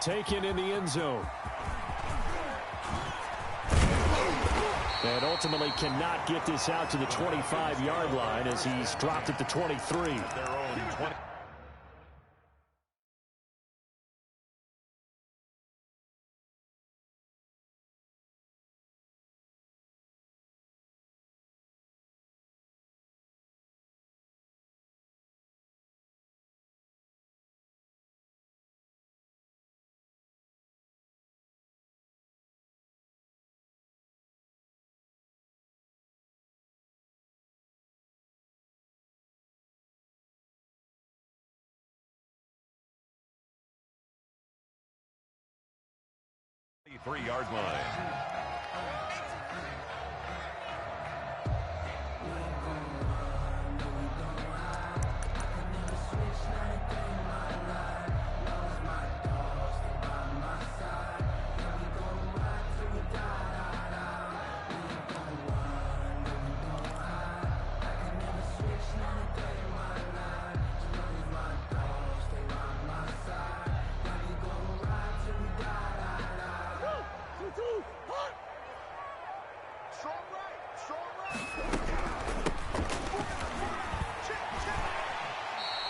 taken in the end zone. And ultimately cannot get this out to the 25-yard line as he's dropped at the 23. Their own 20. Three-yard line.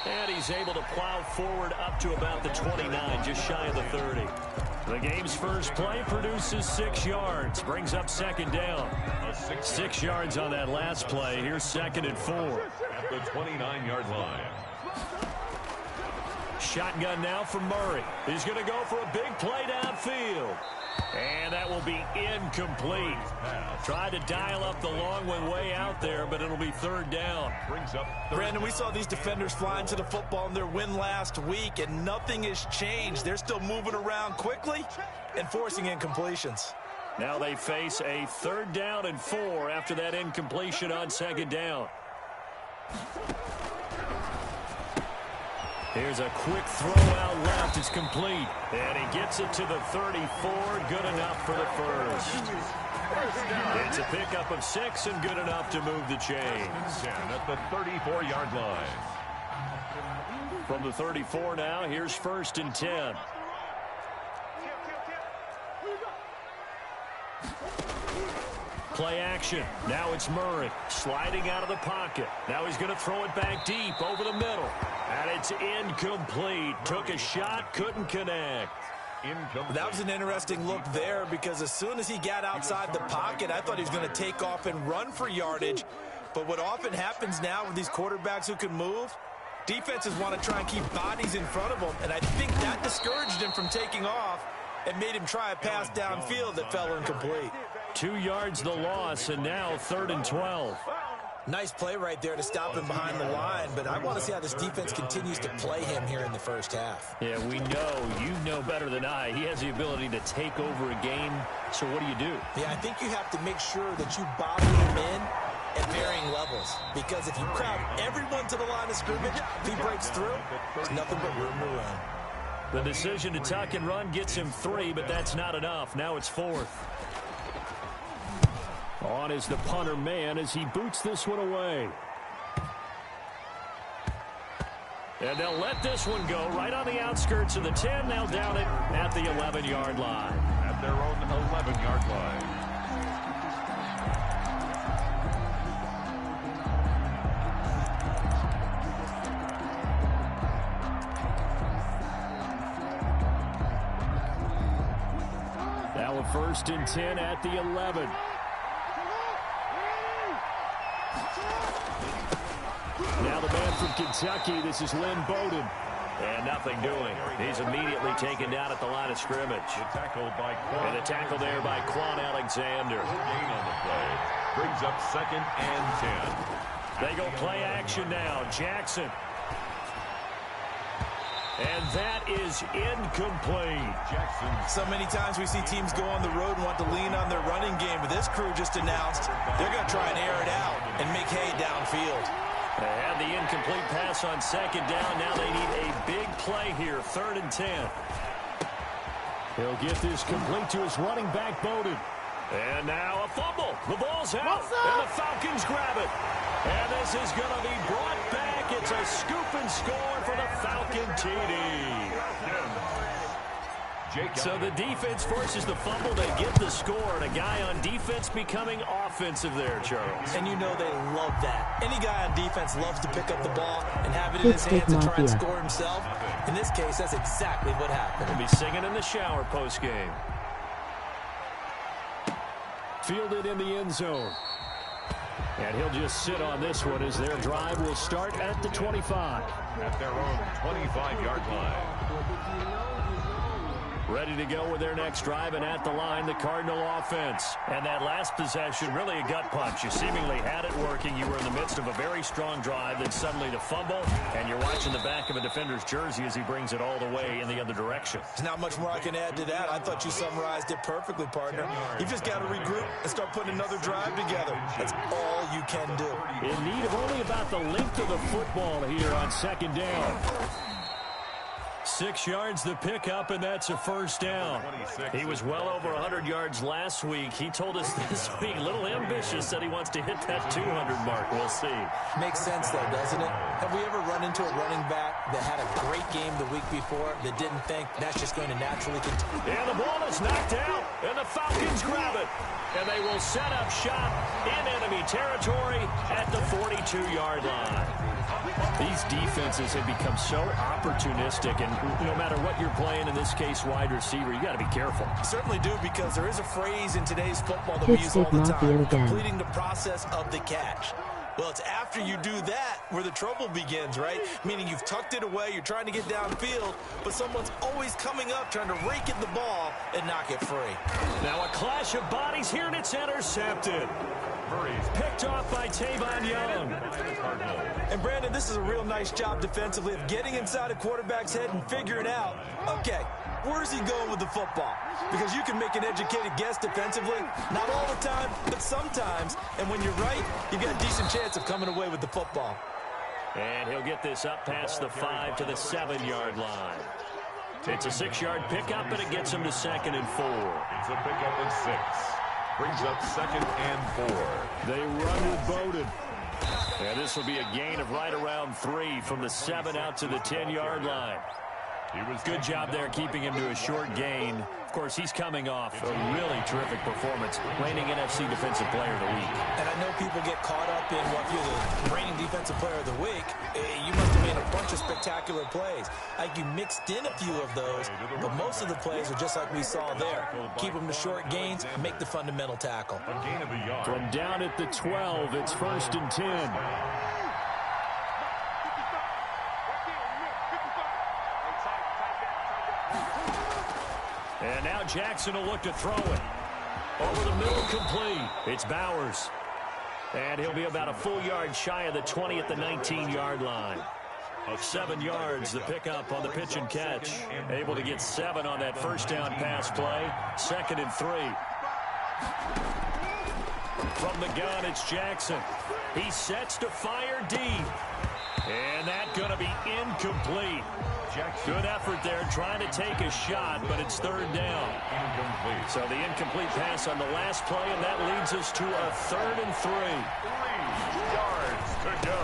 And he's able to plow forward up to about the 29, just shy of the 30. The game's first play produces 6 yards, brings up second down. 6 yards on that last play. Here's 2nd and 4. At the 29-yard line. Shotgun now for Murray. He's going to go for a big play downfield. And that will be incomplete. Tried to dial up the long one way out there, but it'll be 3rd down. Brings up Brandon, we saw these defenders flying to the football in their win last week, and nothing has changed. They're still moving around quickly and forcing incompletions. Now they face a 3rd down and 4 after that incompletion on 2nd down. Here's a quick throw out left. It's complete. And he gets it to the 34. Good enough for the first. It's a pickup of 6 and good enough to move the chains. at the 34-yard line. From the 34 now, here's 1st and 10. Play action. Now it's Murray sliding out of the pocket. Now he's going to throw it back deep over the middle. And it's incomplete. Took a shot, couldn't connect. That was an interesting look there because as soon as he got outside the pocket, I thought he was going to take off and run for yardage. But what often happens now with these quarterbacks who can move, defenses want to try and keep bodies in front of them. And I think that discouraged him from taking off and made him try a pass downfield that fell incomplete. 2 yards the loss, and now 3rd and 12. Nice play right there to stop him behind the line, but I want to see how this defense continues to play him here in the first half. Yeah, we know, you know better than I, he has the ability to take over a game. So what do? Yeah, I think you have to make sure that you bottle him in at varying levels, because if you crowd everyone to the line of scrimmage, if he breaks through, there's nothing but room to run. The decision to tuck and run gets him 3, but that's not enough. Now it's 4th. On is the punter man as he boots this one away. And they'll let this one go right on the outskirts of the 10. Now down it at the 11-yard line. At their own 11-yard line. Now a 1st and 10 at the 11. Now the man from Kentucky, this is Lynn Bowden. And nothing doing. He's immediately taken down at the line of scrimmage. And the tackle there by Quan Alexander. Gain on the play. Brings up 2nd and 10. They go play action now. Jackson. And that is incomplete. Jackson. So many times we see teams go on the road and want to lean on their running game, but this crew just announced they're going to try and air it out and make hay downfield. They had the incomplete pass on 2nd down. Now they need a big play here, 3rd and 10. He'll get this complete to his running back, Bowden. And now a fumble. The ball's out, and the Falcons grab it. And this is going to be brought back. It's a scoop and score for the Falcon TD. So the defense forces the fumble. They get the score, and a guy on defense becoming offensive there, Charles. And you know they love that. Any guy on defense loves to pick up the ball and have it in his hands and try and score himself. In this case, that's exactly what happened. He'll be singing in the shower post-game. Fielded in the end zone. And he'll just sit on this one as their drive will start at the 25. At their own 25-yard line. Ready to go with their next drive, and at the line, the Cardinal offense. And that last possession, really a gut punch. You seemingly had it working. You were in the midst of a very strong drive, then suddenly the fumble, and you're watching the back of a defender's jersey as he brings it all the way in the other direction. There's not much more I can add to that. I thought you summarized it perfectly, partner. You just got to regroup and start putting another drive together. That's all you can do. In need of only about the length of the football here on second down. 6 yards the pickup, and that's a first down. He was well over 100 yards last week. He told us this week, a little ambitious, said he wants to hit that 200 mark. We'll see. Makes sense, though, doesn't it? Have we ever run into a running back that had a great game the week before that didn't think that's just going to naturally continue? And the ball is knocked out, and the Falcons grab it. And they will set up shop in enemy territory at the 42-yard line. These defenses have become so opportunistic, and no matter what you're playing, in this case wide receiver, you got to be careful. Certainly do, because there is a phrase in today's football that we use all the time, completing the process of the catch. Well, it's after you do that where the trouble begins, right? Meaning you've tucked it away, you're trying to get downfield, but someone's always coming up trying to rake at the ball and knock it free. Now a clash of bodies here, and it's intercepted. Picked off by Tavon Young. And Brandon, this is a real nice job defensively of getting inside a quarterback's head and figuring out, okay, where's he going with the football? Because you can make an educated guess defensively, not all the time, but sometimes. And when you're right, you've got a decent chance of coming away with the football. And he'll get this up past the 5 to the 7-yard line. It's a 6-yard pickup, and it gets him to 2nd and 4. It's a pickup at 6. Brings up 2nd and 4. They run with Bowden. And this will be a gain of right around 3 from the 7 out to the 10-yard line. Good job there keeping him to a short gain. Of course, he's coming off a really terrific performance, reigning NFC Defensive Player of the Week. And I know people get caught up in what you're the reigning Defensive Player of the Week. You must have made a bunch of spectacular plays. Like you mixed in a few of those, but most of the plays are just like we saw there. Keep them to short gains and make the fundamental tackle. From down at the 12, it's 1st and 10. And now Jackson will look to throw it. Over the middle, complete. It's Bowers. And he'll be about a full yard shy of the 20 at the 19-yard line. 7 yards, the pickup on the pitch and catch. Able to get 7 on that first down pass play. 2nd and 3. From the gun, it's Jackson. He sets to fire deep. And that's going to be incomplete. Good effort there, trying to take a shot, but it's 3rd down. Incomplete. So the incomplete pass on the last play, and that leads us to a 3rd and 3. 3 yards to go.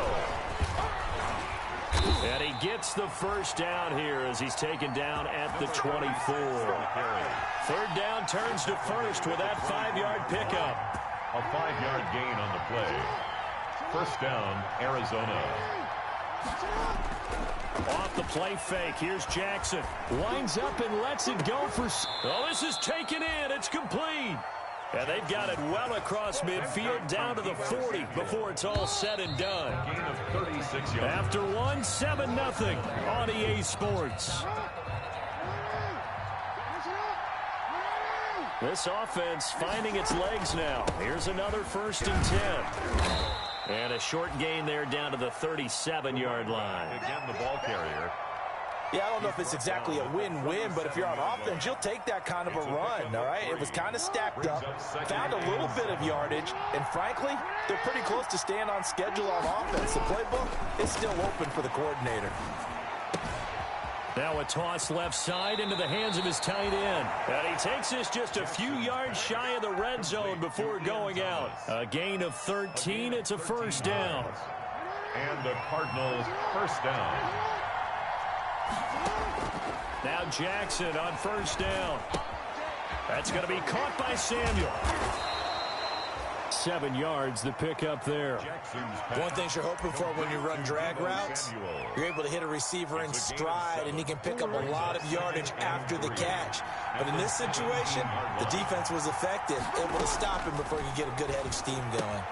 And he gets the first down here as he's taken down at the 24. 3rd down turns to 1st with that 5-yard pickup. A 5-yard gain on the play. 1st down, Arizona. Off the play fake. Here's Jackson. Winds up and lets it go for... Oh, this is taken in. It's complete. And they've got it well across midfield down to the 40 before it's all said and done. Gain of 36 yards. After 1, 7-0 on EA Sports. This offense finding its legs now. Here's another 1st and 10. And a short gain there down to the 37-yard line. Again, the ball carrier. Yeah, I don't know if it's exactly a win-win, but if you're on offense, you'll take that kind of a run, all right? It was kind of stacked up, found a little bit of yardage, and frankly, they're pretty close to staying on schedule on offense. The playbook is still open for the coordinator. Now a toss left side into the hands of his tight end. And he takes this just a few yards shy of the red zone before going out. A gain of 13. It's a 1st down. And the Cardinals 1st down. Now Jackson on first down. That's going to be caught by Samuel. 7 yards, the pickup there. One thing you're hoping for when you run drag routes, you're able to hit a receiver in stride, and he can pick up a lot of yardage after the catch. But in this situation, the defense was effective, able to stop him before he could get a good head of steam going.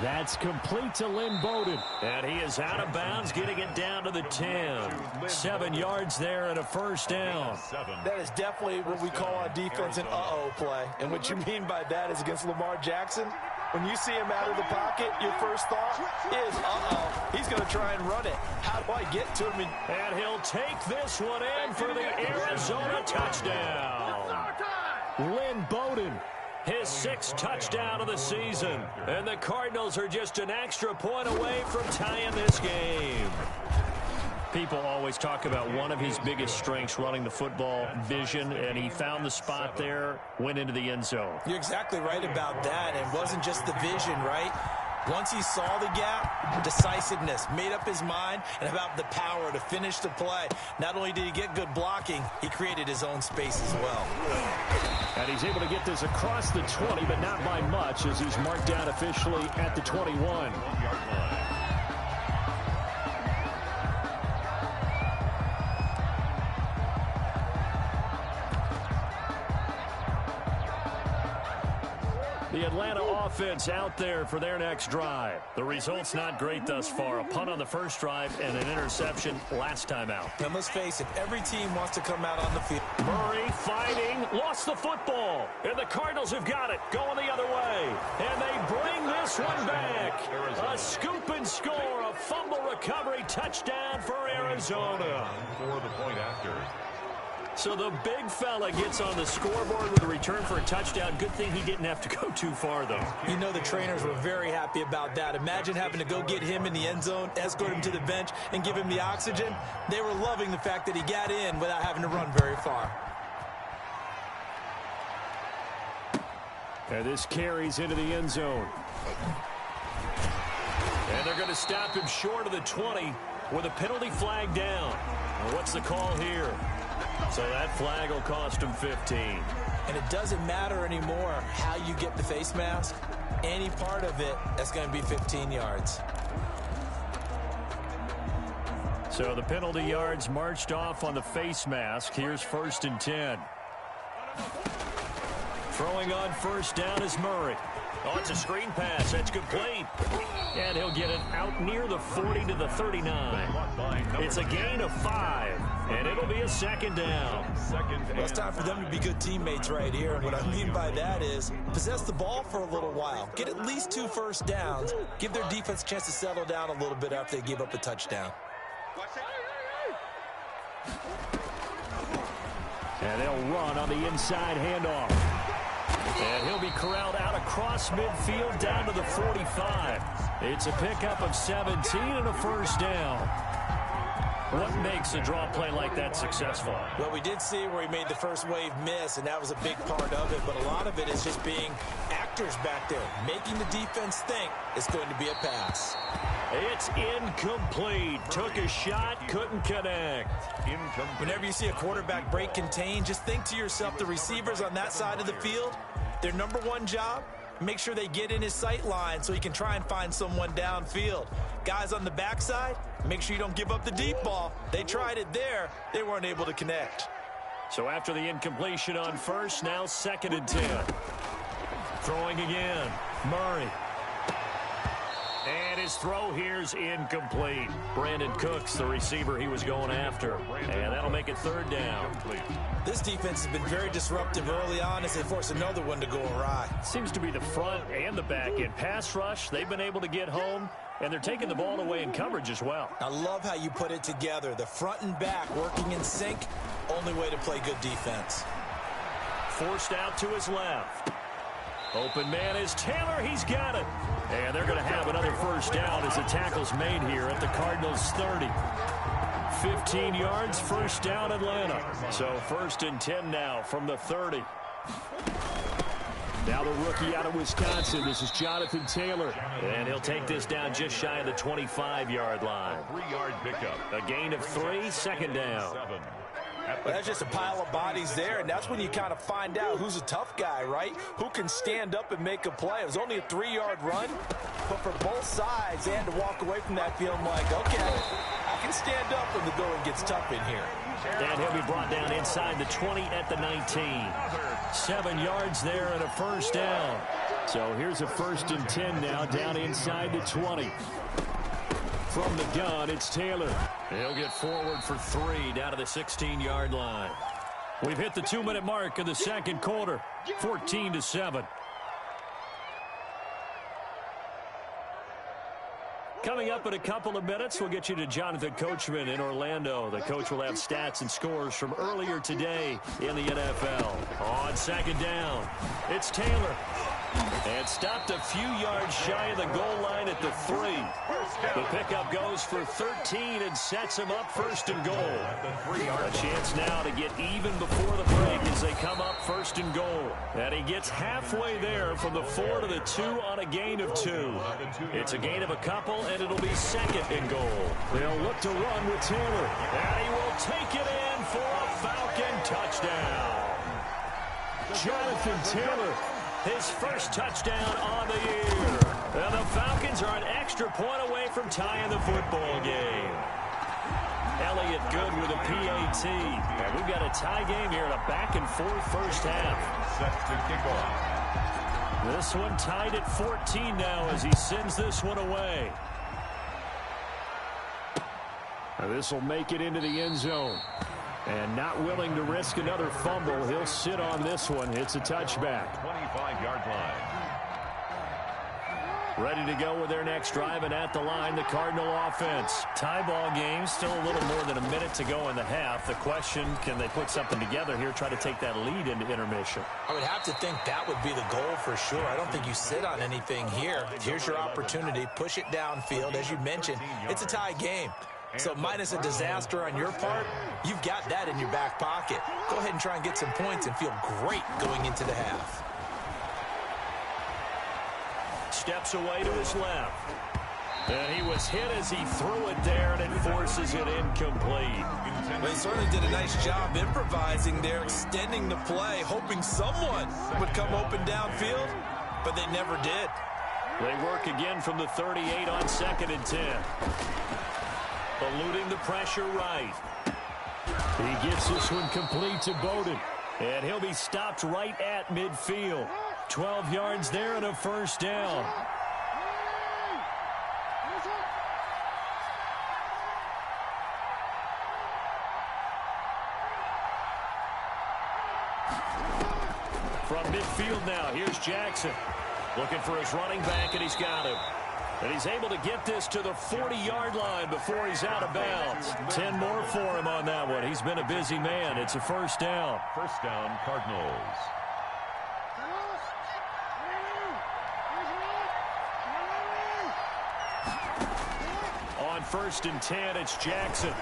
That's complete to Lynn Bowden. And he is out of bounds, getting it down to the 10. 7 yards there and a first down. That is definitely what we call on defense an uh-oh play. And what you mean by that is against Lamar Jackson, when you see him out of the pocket, your first thought is, uh-oh, he's going to try and run it. How do I get to him? And he'll take this one in for the Arizona touchdown. Lynn Bowden. His 6th touchdown of the season. And the Cardinals are just an extra point away from tying this game. People always talk about one of his biggest strengths, running the football, vision, and he found the spot there, went into the end zone. You're exactly right about that. It wasn't just the vision, right? Once he saw the gap, decisiveness, made up his mind, and about the power to finish the play. Not only did he get good blocking, he created his own space as well. And he's able to get this across the 20, but not by much, as he's marked down officially at the 21. The Atlanta offense out there for their next drive. The result's not great thus far. A punt on the first drive and an interception last time out. And let's face it, every team wants to come out on the field. Murray fighting, lost the football. And the Cardinals have got it, going the other way. And they bring this one back. A scoop and score, a fumble recovery touchdown for Arizona. For the point after. So the big fella gets on the scoreboard with a return for a touchdown. Good thing he didn't have to go too far, though. You know the trainers were very happy about that. Imagine having to go get him in the end zone, escort him to the bench, and give him the oxygen. They were loving the fact that he got in without having to run very far. And this carries into the end zone. And they're going to stop him short of the 20 with a penalty flag down. Well, what's the call here? So that flag will cost him 15. And it doesn't matter anymore how you get the face mask. Any part of it, that's going to be 15 yards. So the penalty yards marched off on the face mask. Here's 1st and 10. Throwing on first down is Murray. Oh, it's a screen pass. That's complete. And he'll get it out near the 40 to the 39. It's a gain of 5, and it'll be a 2nd down. Well, it's time for them to be good teammates right here. And what I mean by that is possess the ball for a little while. Get at least 2 first downs. Give their defense a chance to settle down a little bit after they give up a touchdown. And they'll run on the inside handoff. And he'll be corralled out across midfield down to the 45. It's a pickup of 17 and a first down. What makes a draw play like that successful? Well, we did see where he made the first wave miss, and that was a big part of it. But a lot of it is just being actors back there, making the defense think it's going to be a pass. It's incomplete. Took a shot, couldn't connect. Whenever you see a quarterback break contain, just think to yourself, the receivers on that side of the field, their number one job, make sure they get in his sight line so he can try and find someone downfield. Guys on the backside, make sure you don't give up the deep ball. They tried it there. They weren't able to connect. So after the incompletion on first, now 2nd and 10. Throwing again, Murray. And his throw here's incomplete. Brandon Cooks, the receiver he was going after. And that'll make it 3rd down. This defense has been very disruptive early on as they force another one to go awry. Seems to be the front and the back end. Pass rush, they've been able to get home, and they're taking the ball away in coverage as well. I love how you put it together. The front and back working in sync, only way to play good defense. Forced out to his left. Open man is Taylor. He's got it. And they're going to have another first down as the tackle's made here at the Cardinals 30. 15 yards, first down Atlanta. So 1st and 10 now from the 30. Now the rookie out of Wisconsin. This is Jonathan Taylor. And he'll take this down just shy of the 25-yard line. 3-yard pickup. A gain of 3, second down. Well, that's just a pile of bodies there, and that's when you kind of find out who's a tough guy, right? Who can stand up and make a play. It was only a 3-yard run, but for both sides, they had to walk away from that feeling like, okay, I can stand up when the going gets tough in here. And he'll be brought down inside the 20 at the 19. 7 yards there and a first down. So here's a 1st and 10 now, down inside the 20. From the gun, it's Taylor. He'll get forward for 3 down to the 16-yard line. We've hit the 2-minute mark of the second quarter, 14-7. Coming up in a couple of minutes, we'll get you to Jonathan Coachman in Orlando. The coach will have stats and scores from earlier today in the NFL. On second down, it's Taylor. And stopped a few yards shy of the goal line at the 3. The pickup goes for 13 and sets him up 1st and goal. A chance now to get even before the break as they come up 1st and goal. And he gets halfway there from the 4 to the 2 on a gain of 2. It's a gain of a couple, and it'll be 2nd and goal. They'll look to run with Taylor. And he will take it in for a Falcon touchdown. Jonathan Taylor, his first touchdown on the year. And the Falcons are an extra point away from tying the football game. Elliott good with a PAT. And we've got a tie game here in a back-and-forth first half. Set to kick off. This one tied at 14 now as he sends this one away. Now this will make it into the end zone. And not willing to risk another fumble, he'll sit on this one. It's a touchback. 25-yard line. Ready to go with their next drive, and at the line, the Cardinal offense. Tie ball game, still a little more than a minute to go in the half. The question, can they put something together here, try to take that lead into intermission? I would have to think that would be the goal for sure. I don't think you sit on anything here. Here's your opportunity. Push it downfield. As you mentioned, it's a tie game. So minus a disaster on your part, you've got that in your back pocket. Go ahead and try and get some points and feel great going into the half. Steps away to his left. And he was hit as he threw it there, and it forces it incomplete. They certainly did a nice job improvising there, extending the play, hoping someone would come open downfield, but they never did. They work again from the 38 on 2nd and 10. Eluding the pressure right. He gets this one complete to Bowden. And he'll be stopped right at midfield. 12 yards there and a first down. From midfield now, here's Jackson. Looking for his running back, and he's got him. And he's able to get this to the 40-yard line before he's out of bounds. 10 more for him on that one. He's been a busy man. It's a first down. First down, Cardinals. On 1st and 10, it's Jackson.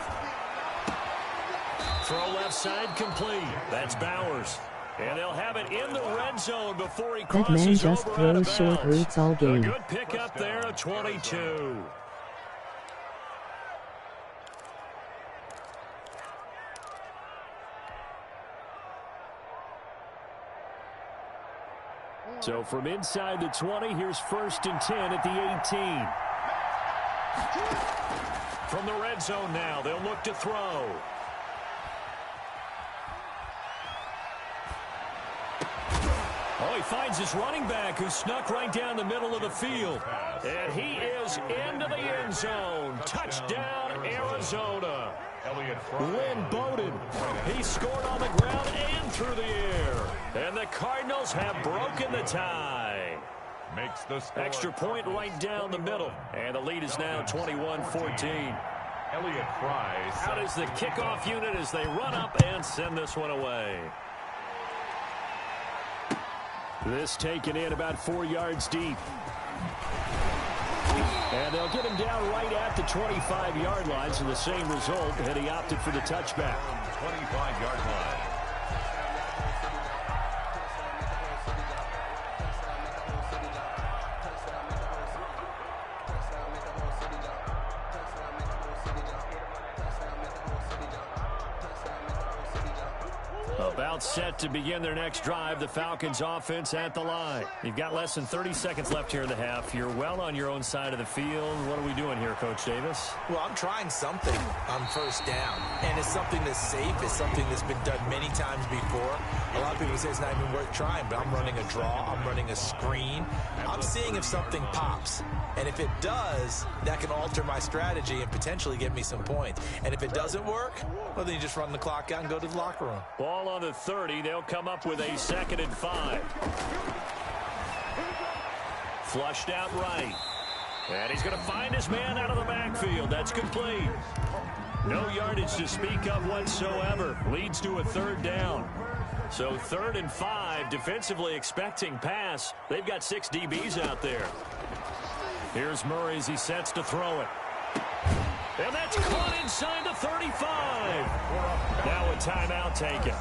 Throw left side complete. That's Bowers. And they'll have it in the red zone before he crosses that man just over out of throws short bounds. routes all game. A good pickup there of 22. So from inside the 20, here's 1st and 10 at the 18. From the red zone now, they'll look to throw. Oh, he finds his running back who snuck right down the middle of the field. And he is into the end zone. Touchdown, Arizona. Lynn Bowden. He scored on the ground and through the air. And the Cardinals have broken the tie. Makes the score. Extra point right down the middle. And the lead is now 21-14. Elliott Fry. Out is the kickoff unit as they run up and send this one away. This taken in about 4 yards deep. And they'll get him down right at the 25-yard line, so the same result, and he opted for the touchback. 25-yard line. About set to begin their next drive. The Falcons offense at the line. You've got less than 30 seconds left here in the half. You're well on your own side of the field. What are we doing here, Coach Davis? Well, I'm trying something on first down, and it's something that's safe. It's something that's been done many times before. A lot of people say it's not even worth trying, but I'm running a draw. I'm running a screen. I'm seeing if something pops. And if it does, that can alter my strategy and potentially get me some points. And if it doesn't work, well, then you just run the clock out and go to the locker room. Ball on the 30. They'll come up with a 2nd and 5. Flushed out right. And he's going to find his man out of the backfield. That's complete. No yardage to speak of whatsoever. Leads to a 3rd down. So 3rd and 5, defensively expecting pass. They've got 6 DBs out there. Here's Murray as he sets to throw it. And that's caught inside the 35. Now a timeout taken.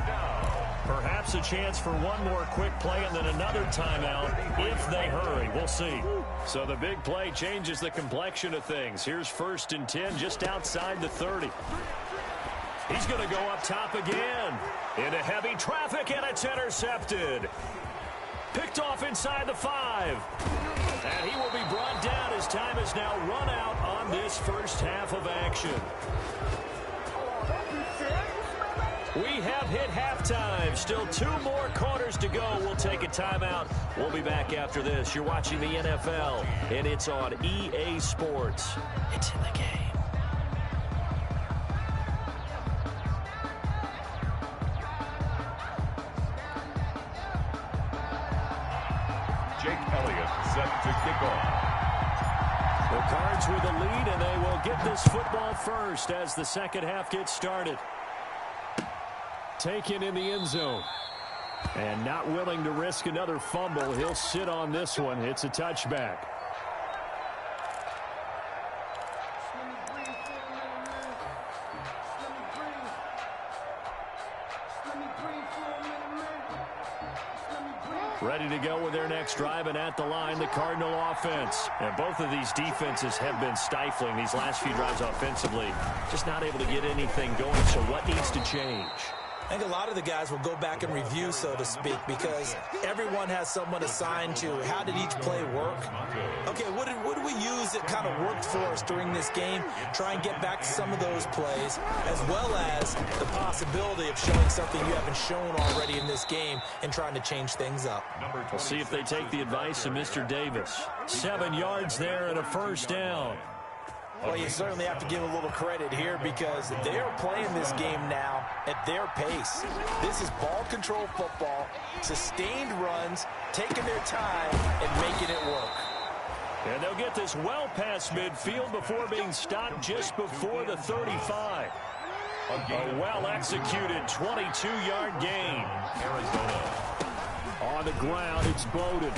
Perhaps a chance for one more quick play and then another timeout if they hurry. We'll see. So the big play changes the complexion of things. Here's 1st and 10 just outside the 30. He's going to go up top again. Into heavy traffic, and it's intercepted. Picked off inside the 5. And he will be brought down as time is now run out on this first half of action. We have hit halftime. Still 2 more quarters to go. We'll take a timeout. We'll be back after this. You're watching the NFL, and it's on EA Sports. It's in the game. Set to kick off. The Cards with the lead, and they will get this football first as the second half gets started. Taken in the end zone. And not willing to risk another fumble. He'll sit on this one. It's a touchback. Ready to go with their next drive, and at the line, the Cardinal offense. And both of these defenses have been stifling these last few drives offensively. Just not able to get anything going, so what needs to change? I think a lot of the guys will go back and review, so to speak, because everyone has someone assigned to how did each play work. Okay, what did we use that kind of worked for us during this game? Try and get back to some of those plays, as well as the possibility of showing something you haven't shown already in this game and trying to change things up. We'll see if they take the advice of Mr. Davis. 7 yards there and a first down. Well, you certainly have to give a little credit here because they are playing this game now at their pace. This is ball control football, sustained runs, taking their time and making it work. And they'll get this well past midfield before being stopped just before the 35. A well-executed 22-yard gain. Arizona. On the ground, it's Bowden.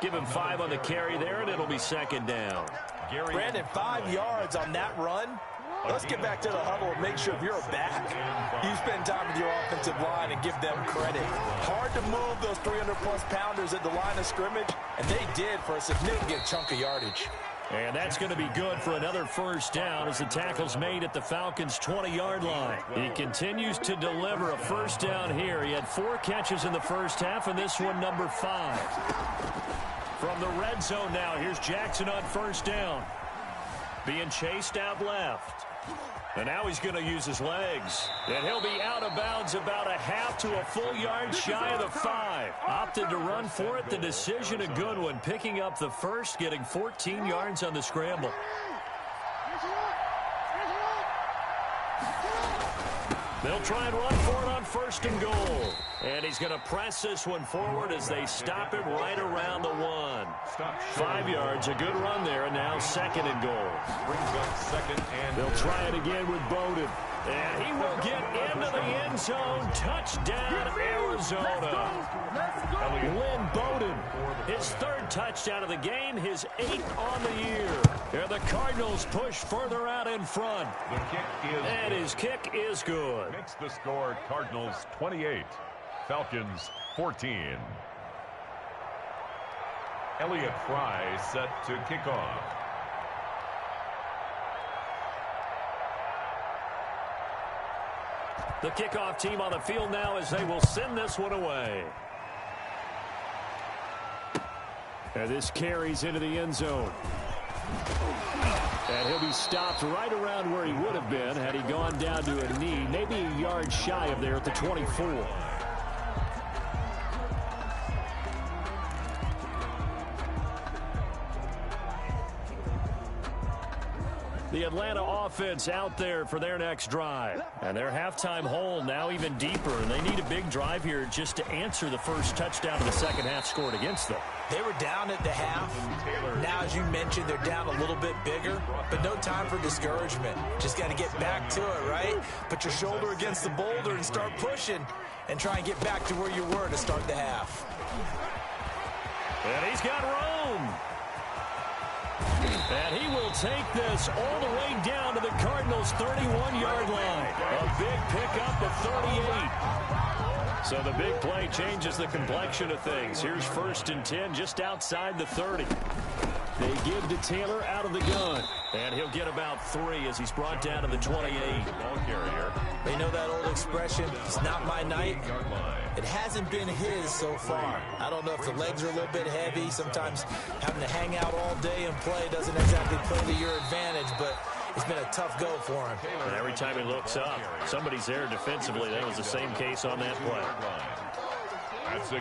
Give him 5 on the carry there, and it'll be 2nd down. Brandon, 5 yards on that run. Let's get back to the huddle and make sure if you're back, you spend time with your offensive line and give them credit. Hard to move those 300-plus pounders at the line of scrimmage, and they did for a significant chunk of yardage. And that's going to be good for another first down as the tackle's made at the Falcons' 20-yard line. He continues to deliver a first down here. He had 4 catches in the first half, and this one number 5. From the red zone now, here's Jackson on first down. Being chased out left. And now he's going to use his legs. And he'll be out of bounds about a half to a full yard shy of the 5. Opted to run for it. The decision a good one. Picking up the first, getting 14 yards on the scramble. They'll try and run for it on 1st and goal. And he's going to press this one forward as they stop him right around the 1. 5 yards, a good run there, and now 2nd and goal. Brings up 2nd and They'll try it again with Bowden. And he will get into the end zone. Touchdown, Arizona. Lynn Bowden, his 3rd touchdown of the game, his 8th on the year. And the Cardinals push further out in front. the kick is And his kick is good. makes the score Cardinals 28, Falcons 14. Elliott Fry set to kick off. The kickoff team on the field now as they will send this one away. And this carries into the end zone. And he'll be stopped right around where he would have been had he gone down to a knee, maybe a yard shy of there at the 24. The Atlanta offense out there for their next drive. And their halftime hole now even deeper, and they need a big drive here just to answer the first touchdown of the second half scored against them. They were down at the half. Now, as you mentioned, they're down a little bit bigger, but no time for discouragement. Just got to get back to it, right? Put your shoulder against the boulder and start pushing and try and get back to where you were to start the half. And he's got room. And he will take this all the way down to the Cardinals' 31-yard line. A big pickup of 38. So the big play changes the complexion of things. Here's 1st and 10 just outside the 30. They give to Taylor out of the gun. And he'll get about 3 as he's brought down to the 28. Ball carrier. They know that old expression, it's not my night. It hasn't been his so far. I don't know if the legs are a little bit heavy. Sometimes having to hang out all day and play doesn't exactly play to your advantage, but it's been a tough go for him. And every time he looks up, somebody's there defensively. That was the same case on that play.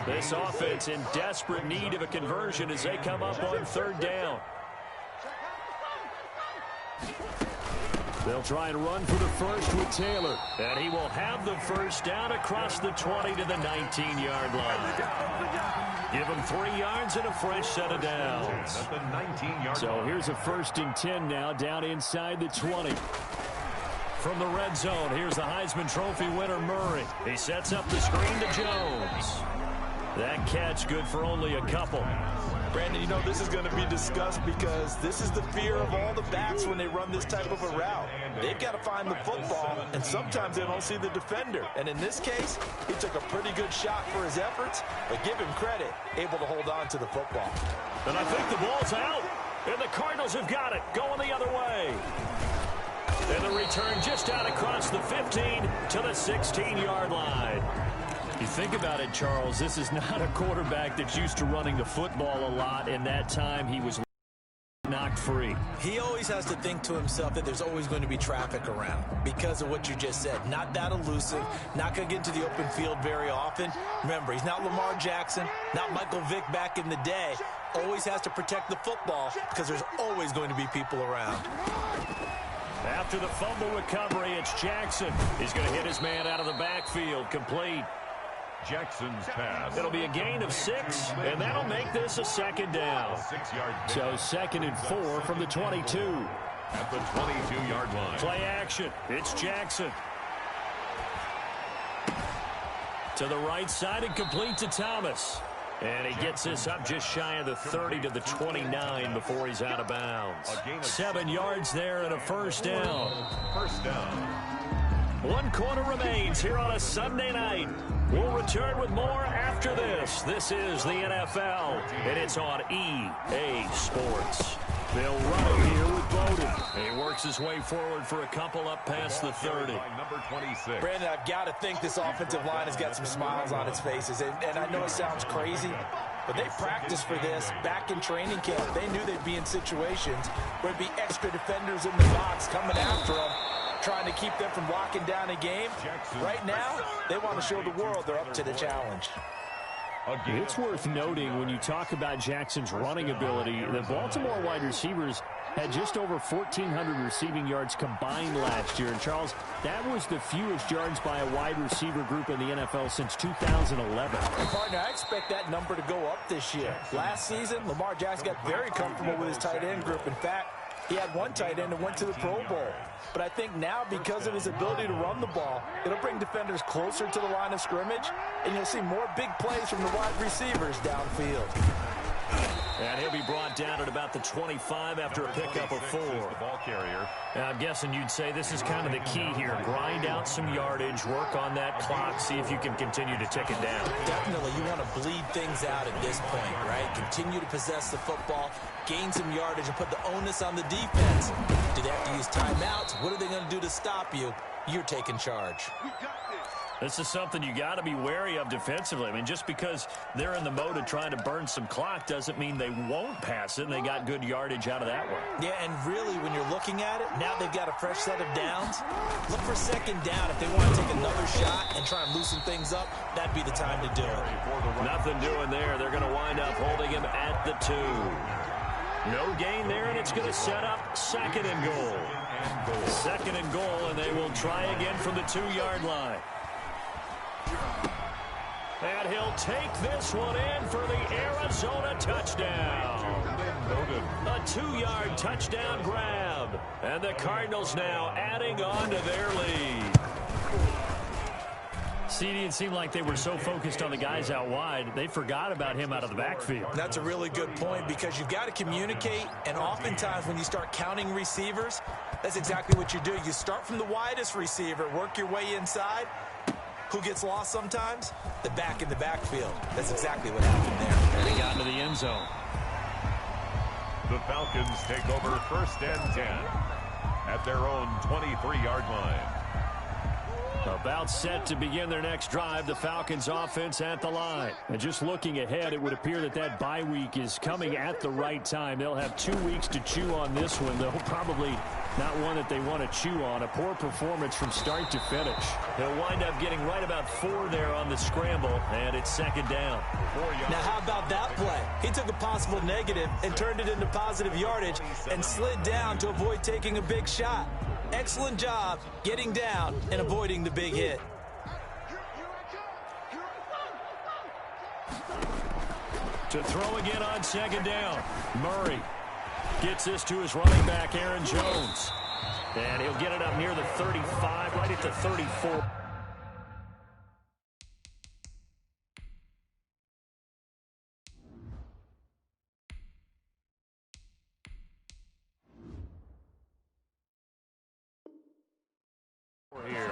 This offense in desperate need of a conversion as they come up on 3rd down. They'll try and run for the first with Taylor. And he will have the first down across the 20 to the 19-yard line. Give him 3 yards and a fresh set of downs. So here's a 1st and 10 now down inside the 20. From the red zone, here's the Heisman Trophy winner, Murray. He sets up the screen to Jones. That catch good for only a couple. Brandon, you know this is going to be discussed because this is the fear of all the backs when they run this type of a route. They've got to find the football, and sometimes they don't see the defender. And in this case, he took a pretty good shot for his efforts, but give him credit, able to hold on to the football. And I think the ball's out, and the Cardinals have got it, going the other way. And the return just out across the 15 to the 16-yard line. You think about it, Charles, this is not a quarterback that's used to running the football a lot, and that time he was knocked free. He always has to think to himself that there's always going to be traffic around because of what you just said. Not that elusive, not going to get into the open field very often. Remember, he's not Lamar Jackson, not Michael Vick back in the day. Always has to protect the football because there's always going to be people around. After the fumble recovery, it's Jackson. He's going to hit his man out of the backfield, complete. Jackson's pass. It'll be a gain of 6, and that'll make this a 2nd down. 6-yard. So 2nd and 4 from the 22. At the 22-yard line. Play action. It's Jackson. To the right side and complete to Thomas. And he gets this up just shy of the 30 to the 29 before he's out of bounds. 7 yards there and a 1st down. 1st down. 1 quarter remains here on a Sunday night. We'll return with more after this. This is the NFL, and it's on EA Sports. They'll run it here with Bowden. He works his way forward for a couple up past the 30. Number 26. Brandon, I've got to think this offensive line has got some smiles on its faces. And I know it sounds crazy, but they practiced for this back in training camp. They knew they'd be in situations where there'd be extra defenders in the box coming after them, trying to keep them from locking down a game. Right now, they want to show the world they're up to the challenge. It's worth noting when you talk about Jackson's running ability, the Baltimore wide receivers had just over 1,400 receiving yards combined last year. And, Charles, that was the fewest yards by a wide receiver group in the NFL since 2011. Partner, I expect that number to go up this year. Last season, Lamar Jackson got very comfortable with his tight end group. In fact, he had one tight end and went to the Pro Bowl. But I think now, because of his ability to run the ball, it'll bring defenders closer to the line of scrimmage, and you'll see more big plays from the wide receivers downfield. And he'll be brought down at about the 25 after a pickup of 4. The ball carrier. I'm guessing you'd say this is kind of the key here. Grind out some yardage, work on that clock, see if you can continue to tick it down. Definitely, you want to bleed things out at this point, right? Continue to possess the football, gain some yardage, and put the onus on the defense. Do they have to use timeouts? What are they going to do to stop you? you're taking charge. This is something you got to be wary of defensively. I mean, just because they're in the mode of trying to burn some clock doesn't mean they won't pass it, and they got good yardage out of that one. Yeah, and really, when you're looking at it, now they've got a fresh set of downs. Look for second down. If they want to take another shot and try and loosen things up, that'd be the time to do it. Nothing doing there. They're going to wind up holding him at the 2. No gain there, and it's going to set up second and goal. Second and goal, and they will try again from the 2-yard line. And he'll take this one in for the Arizona touchdown. A 2-yard touchdown grab. And the Cardinals now adding on to their lead. CD, it seemed like they were so focused on the guys out wide, they forgot about him out of the backfield. That's a really good point because you've got to communicate, and oftentimes when you start counting receivers, that's exactly what you do. You start from the widest receiver, work your way inside. Who gets lost sometimes? The back in the backfield. That's exactly what happened there. And he got into the end zone. The Falcons take over 1st and 10 at their own 23-yard line. About set to begin their next drive, the Falcons offense at the line. And just looking ahead, it would appear that that bye week is coming at the right time. They'll have 2 weeks to chew on this one, though probably not one that they want to chew on. A poor performance from start to finish. They'll wind up getting right about 4 there on the scramble, and it's second down. Now, how about that play? He took a possible negative and turned it into positive yardage and slid down to avoid taking a big shot. Excellent job getting down and avoiding the big hit. To throw again on second down. Murray gets this to his running back, Aaron Jones. And he'll get it up near the 35, right at the 34. Here.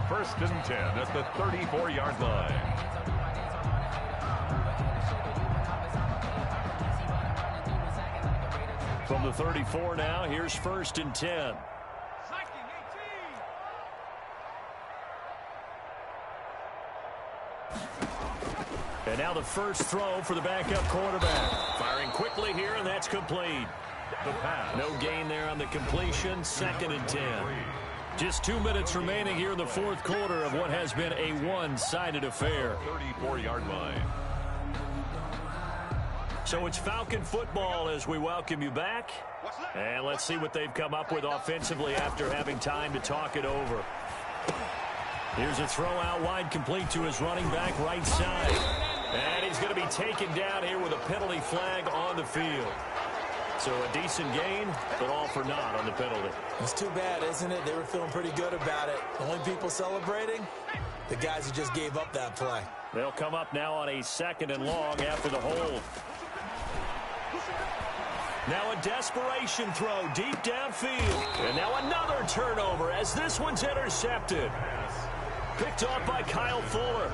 1st and 10 at the 34-yard line. From the 34 now, here's 1st and 10. And now the first throw for the backup quarterback. Firing quickly here, and that's complete. The pass. No gain there on the completion. 2nd and 10. Just 2 minutes remaining here in the 4th quarter of what has been a one-sided affair. 34-yard line. So it's Falcon football as we welcome you back. And let's see what they've come up with offensively after having time to talk it over. Here's a throw out wide, complete to his running back right side. And he's going to be taken down here with a penalty flag on the field. So a decent gain, but all for naught on the penalty. It's too bad, isn't it? They were feeling pretty good about it. The only people celebrating, the guys who just gave up that play. They'll come up now on a 2nd and long after the hold. Now a desperation throw deep downfield. And now another turnover as this one's intercepted. Picked off by Kyle Fuller.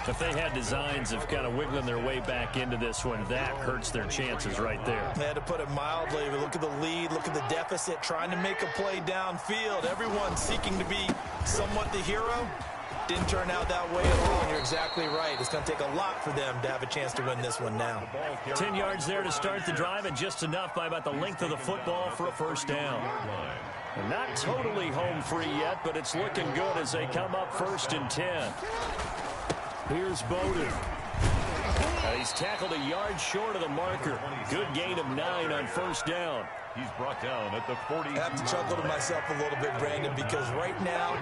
If they had designs of kind of wiggling their way back into this one, that hurts their chances right there. They had to put it mildly. Look at the lead, look at the deficit, trying to make a play downfield. Everyone seeking to be somewhat the hero. Didn't turn out that way at all, and you're exactly right. It's going to take a lot for them to have a chance to win this one now. 10 yards there to start the drive, and just enough by about the length of the football for a first down. And not totally home free yet, but it's looking good as they come up 1st and 10. Here's Bowden. He's tackled a yard short of the marker. Good gain of 9 on first down. He's brought down at the 40. I have to chuckle to myself a little bit, Brandon, because right now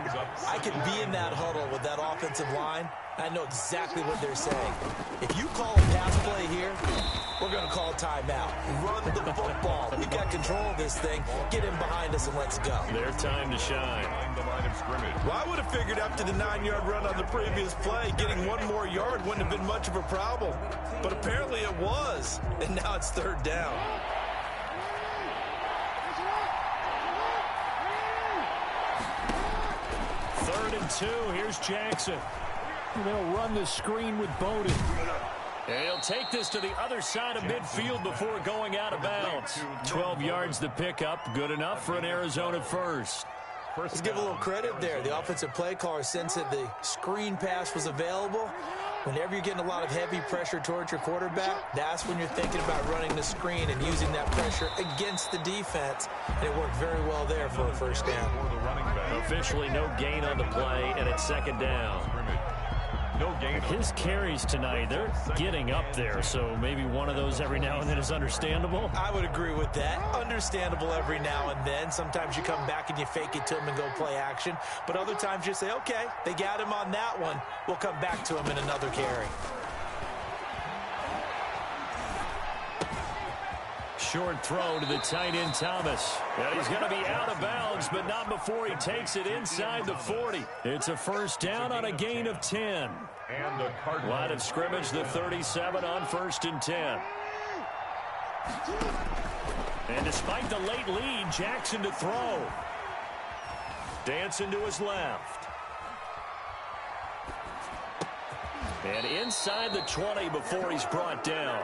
I could be in that huddle with that offensive line. I know exactly what they're saying. If you call a pass play here, we're going to call timeout. Run the football. We got control of this thing. Get in behind us and let's go. Their time to shine. The line of scrimmage. Well, I would have figured after the 9-yard run on the previous play, getting one more yard wouldn't have been much of a problem. But apparently it was. And now it's 3rd down. Third and 2. Here's Jackson. They'll run the screen with Bowden. And he'll take this to the other side of midfield before going out of bounds. 12 yards to pick up. Good enough for an Arizona first. Let's give a little credit there. The offensive play caller sensed that the screen pass was available. Whenever you're getting a lot of heavy pressure towards your quarterback, that's when you're thinking about running the screen and using that pressure against the defense. And it worked very well there for a first down. Officially no gain on the play, and it's second down. No gain. His carries tonight, they're getting up there, so maybe one of those every now and then is understandable. I would agree with that. Understandable every now and then. Sometimes you come back and you fake it to him and go play action. But other times you say, okay, they got him on that one. We'll come back to him in another carry. Short throw to the tight end, Thomas. And he's going to be out of bounds, but not before he takes it inside the 40. It's a first down on a gain of 10. And the Cardinals. Line of scrimmage, the 37 on 1st and 10. And despite the late lead, Jackson to throw. Dancing to his left. And inside the 20 before he's brought down.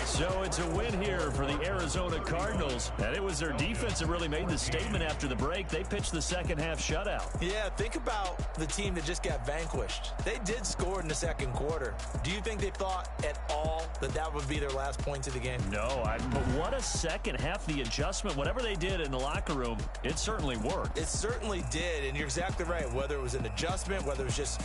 So it's a win here for the Arizona Cardinals. And it was their defense that really made the statement after the break. They pitched the second half shutout. Yeah, think about the team that just got vanquished. They did score in the second quarter. Do you think they thought at all that that would be their last points of the game? No, but what a second half. The adjustment, whatever they did in the locker room, it certainly worked. It certainly did, and you're exactly right. Whether it was an adjustment, whether it was just